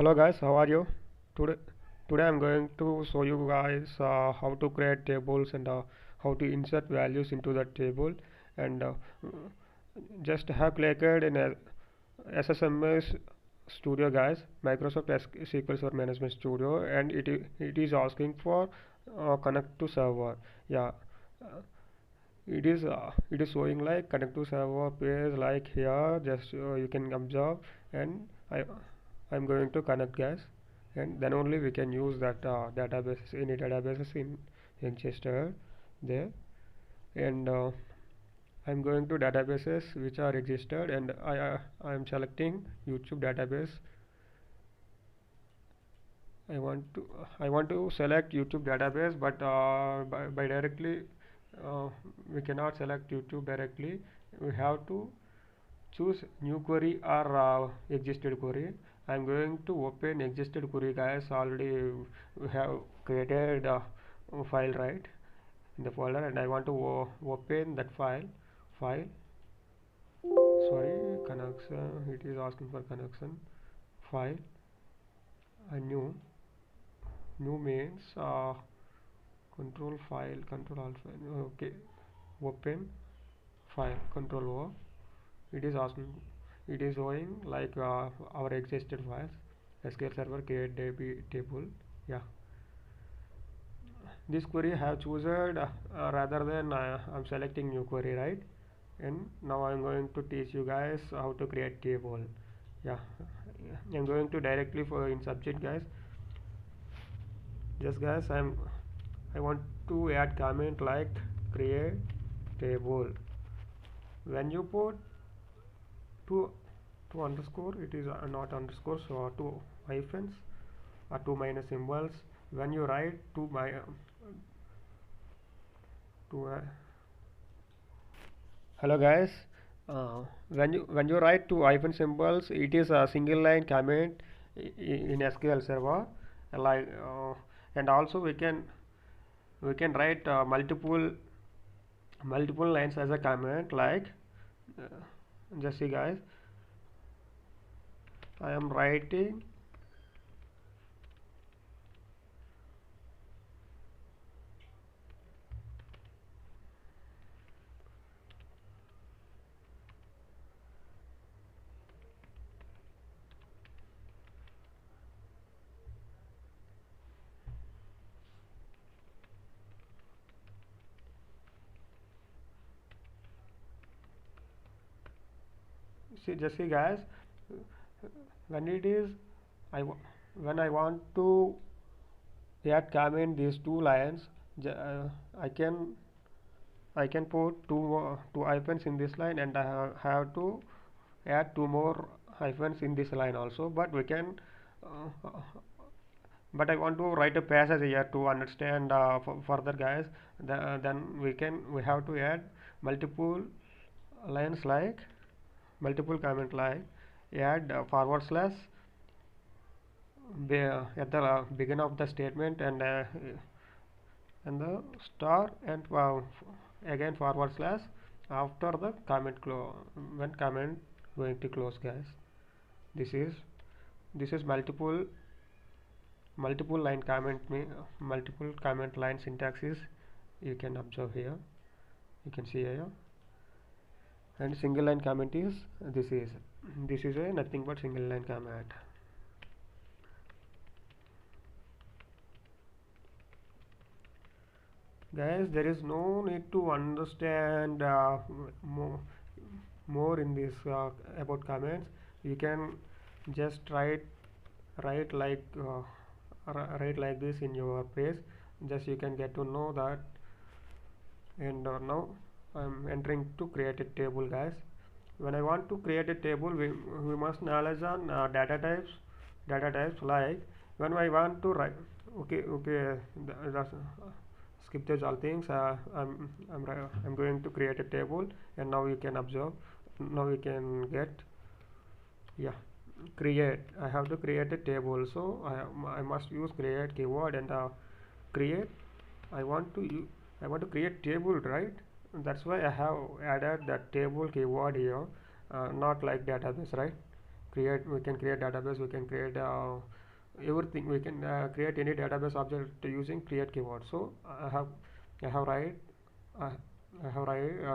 Hello guys, how are you? Today, today I'm going to show you guys how to create tables and how to insert values into the table and just have clicked in a SSMS Studio guys, Microsoft SQL Server Management Studio, and it is asking for connect to server. Yeah, uh, it is showing like connect to server page like here. Just you can observe, and I'm going to connect guys, and then only we can use that database any databases in Chester there, and I'm going to databases which are registered, and I'm selecting YouTube database. I want to select YouTube database, but by directly uh, we cannot select YouTube directly. We have to choose new query or existed query. I'm going to open existed query guys. Already we have created a file right in the folder, and I want to open that file. Sorry, connection, it is asking for connection. File, a new means control file, control alpha. Okay, open file, control O. It is asking, it is showing like our existed files. SQL Server create table. Yeah, this query I have chosen rather than I'm selecting new query, right? And now I'm going to teach you guys how to create table. Yeah, I'm going to directly for in subject guys. Just guys, I want to add comment like create table. When you put two underscore, it is not underscore, so two hyphens or two minus symbols. When you write two hello guys, when you write two hyphen symbols, it is a single line comment in SQL Server, like and also we can write multiple lines as a comment like uh, just see guys, I am writing. See, just see guys, when it is I when I want to add comment these two lines, I can put two hyphens in this line, and I have to add two more hyphens in this line also, but we can uh, but I want to write a passage here to understand further guys. Then we have to add multiple lines like multiple comment like add forward slash at the beginning of the statement, and the star, and again forward slash after the comment when comment going to close guys. This is multiple line multiple comment line syntaxes you can observe here, you can see here. And single line comment is this is a nothing but single line comment. Guys, there is no need to understand more, more in this about comments. You can just write like write like this in your page. Just you can get to know that. And now I'm entering to create a table guys. When I want to create a table, we must knowledge on data types like when I want to write. Okay, that's skip these all things. I'm going to create a table, and now you can observe. Now you can get, yeah, create. I have to create a table, so I must use create keyword, and create. I want to I want to create table, right? That's why I have added that table keyword here, not like database, right? we can create database, we can create everything. We can create any database object using create keyword. So I have write I,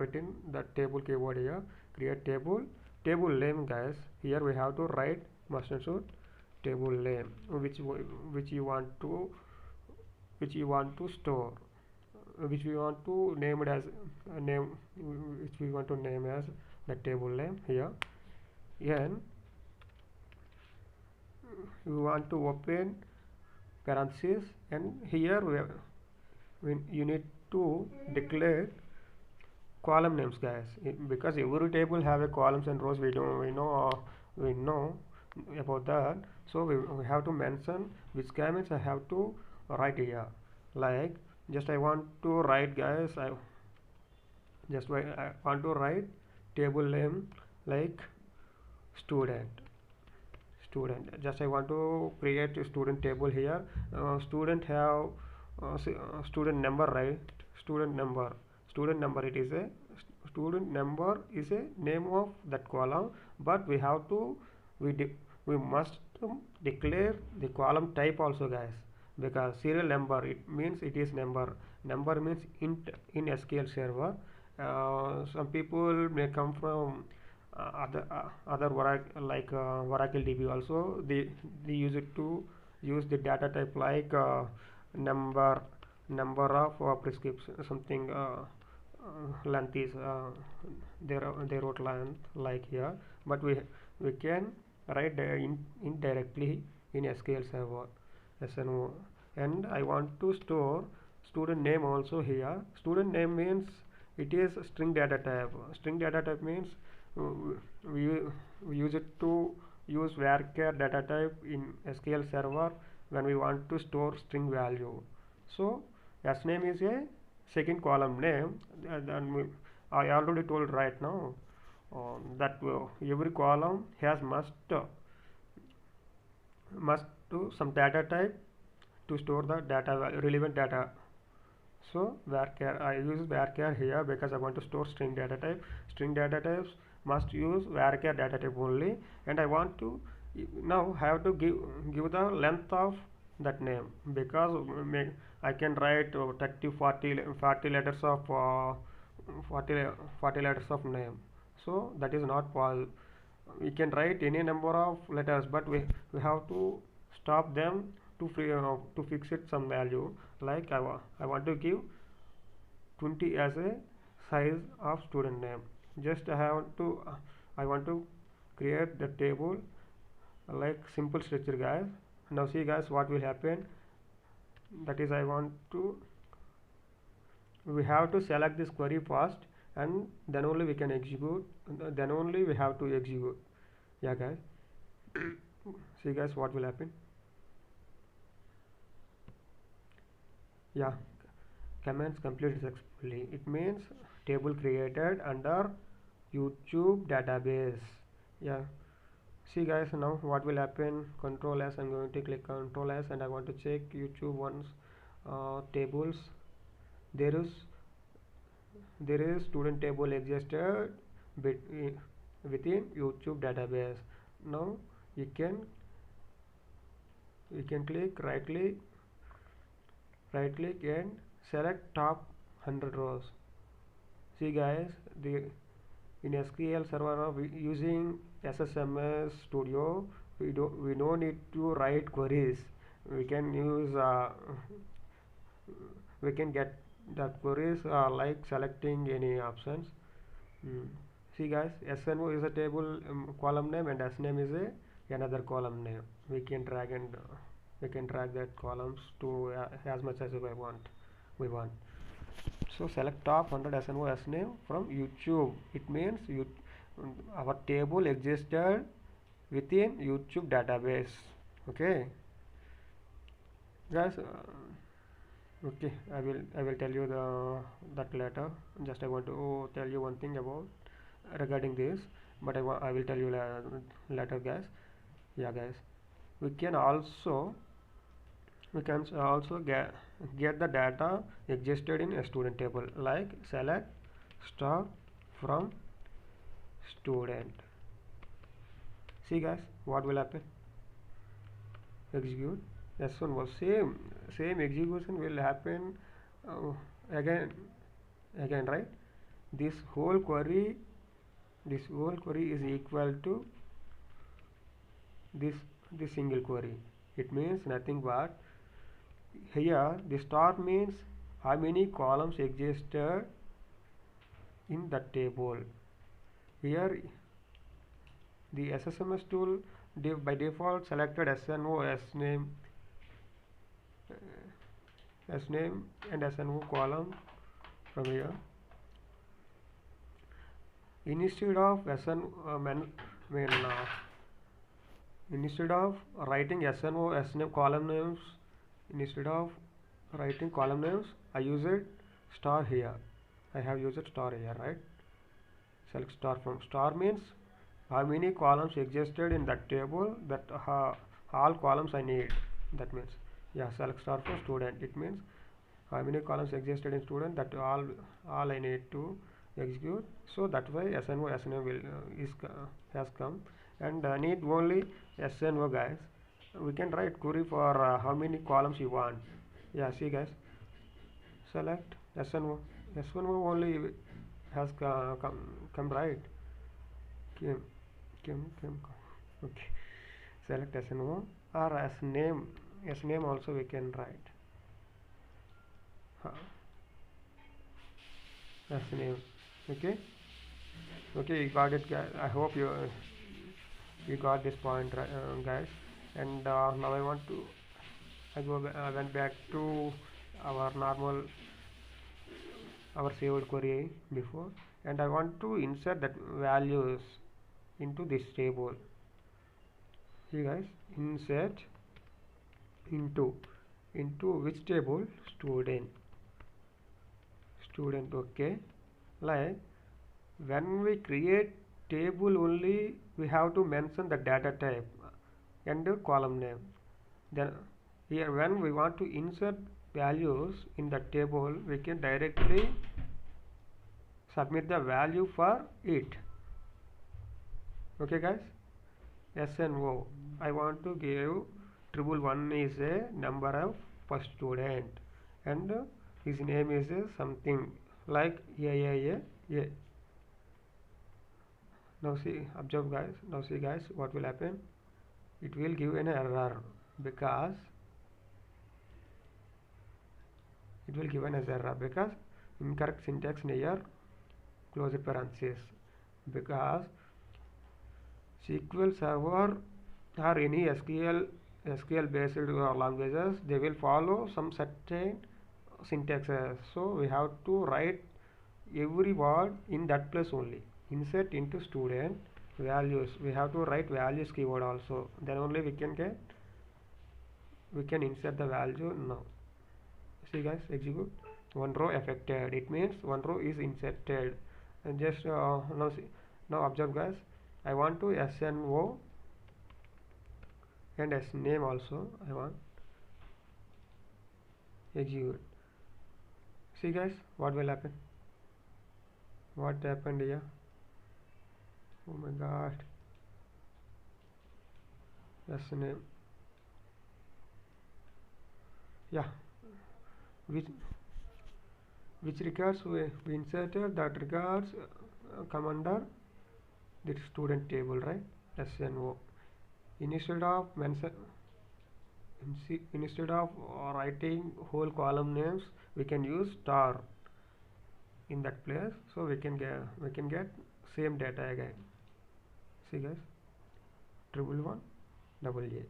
written the table keyword here. Create table name, guys. Here we have to write must and should table name, which you want to store, which we want to name it as name, which we want to name as the table name here. Then we want to open parentheses, and here you need to declare column names, guys, because every table have a columns and rows. We know about that. So we have to mention which comments I have to write here. Like, just I want to write, guys, I want to write table name like student. Just I want to create a student table here. Student have student number, right? Student number, it is a student number is a name of that column, but we have to we must declare the column type also, guys, because serial number, it means it is number means int in SQL server. Some people may come from other Oracle, like Oracle DB also. They use it to use the data type like number of prescription, something length is they wrote length like here, but we can write indirectly in SQL server SNO. And I want to store student name also here. Student name means it is string data type. String data type means we use it to use varchar data type in SQL server when we want to store string value. So S name is a second column name. I already told right now that every column has must do some data type to store the data relevant data. So varchar, I use varchar here because I want to store string data type. String data types must use varchar data type only, and I want to now have to give the length of that name, because I can write 30 40 letters of 40 letters of name. So that is not possible. We can write any number of letters, but we have to stop them to fix it some value. Like I want to give 20 as a size of student name. Just I want to create the table like simple structure, guys. Now see, guys, what will happen. That is, we have to select this query first, and then only we can execute. Then only we have to execute. Yeah, guys. See, guys, what will happen. Yeah, commands completed successfully. It means table created under YouTube database. Yeah. See, guys, now what will happen. Control S, I'm going to click Control S, and I want to check YouTube one's tables. There is student table existed within YouTube database. Now you can click right click and select top 100 rows. See, guys, in SQL server using SSMS Studio, we don't need to write queries. We can use we can get the queries like selecting any options. See, guys, SNO is a table column name, and S name is another column name. We can drag that columns to as much as we want. So select top 100 SNO S name from YouTube. It means our table existed within YouTube database. Okay, guys. Okay, I will tell you that later. Just I want to tell you one thing about regarding this, but I will tell you later, guys. Yeah, guys, we can also get the data existed in a student table, like select star from student. See guys, what will happen? Execute. S1 was same execution will happen uh, again right. This whole query is equal to this single query. It means nothing but here the star means how many columns existed in the table. Here the SSMS tool by default selected SNO, SName, SName and SNO column from here. Instead of instead of writing SNO, SName column names, instead of writing column names, I use it star here. I have used star here, right? Select star from star means how many columns existed in that table, that all columns I need. That means, yeah, select star for student. It means how many columns existed in student, that all I need to execute. So that's why SNO SNO will has come, and need only SNO guys. We can write query for how many columns you want. Yeah, see guys, select SNO. SNO only has come right. Okay, select SNO or SName also we can write. SName. Okay, you got it guys. I hope you got this point, guys. And now I went back to our normal, our saved query before, and I want to insert that values into this table. See guys, insert into which table? Student. Okay, like when we create table only, we have to mention the data type and the column name. Then here when we want to insert values in the table, we can directly submit the value for it. Okay guys, SNO, I want to give 111 is a number of first student, and his name is something like A. Now see, observe guys, now see guys what will happen. It will give an error because incorrect syntax near close parenthesis, because SQL Server or any SQL based languages, they will follow some certain syntaxes. So we have to write every word in that place only. Insert into student values, we have to write values keyword also, then only we can insert the value. Now see guys, execute. One row affected, it means one row is inserted. And just now observe guys, I want to SNO and SName also I want. Execute. See guys what will happen. What happened here? Oh my god. SName. Yeah, which records we inserted, that records come under the student table, right? SNO. Instead of writing whole column names, we can use star in that place, so we can get same data again. See guys, 111 AA.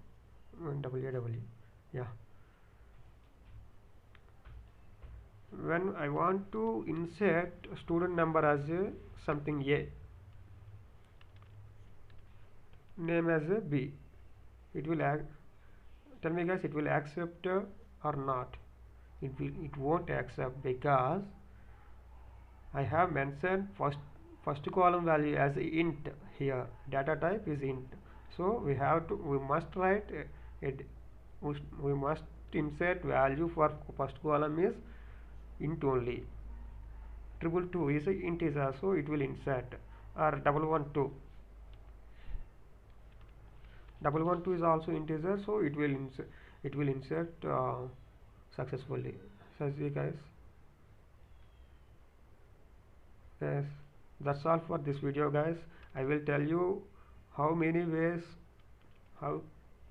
Yeah, when I want to insert student number as something A, name as B, it will tell me guys, it will accept or not. It won't accept, because I have mentioned first column value as int here, data type is int, so we must write we must insert value for first column is int only. 222 is a integer, so it will insert, or 112. 112 is also integer, so it will insert successfully. So see guys, yes, that's all for this video guys. I will tell you how many ways how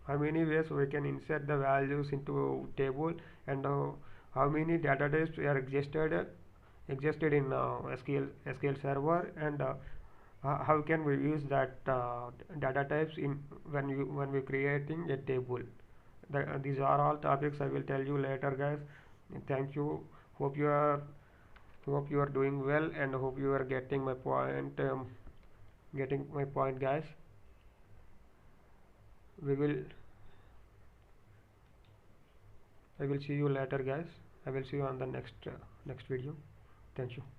how many ways we can insert the values into table, and how many data types are existed in SQL server, and how can we use that data types in when we creating a table. These are all topics I will tell you later guys. Thank you. hope you are Hope you are doing well, and hope you are getting my point, guys. We will I will see you later guys. I will see you on the next video. Thank you.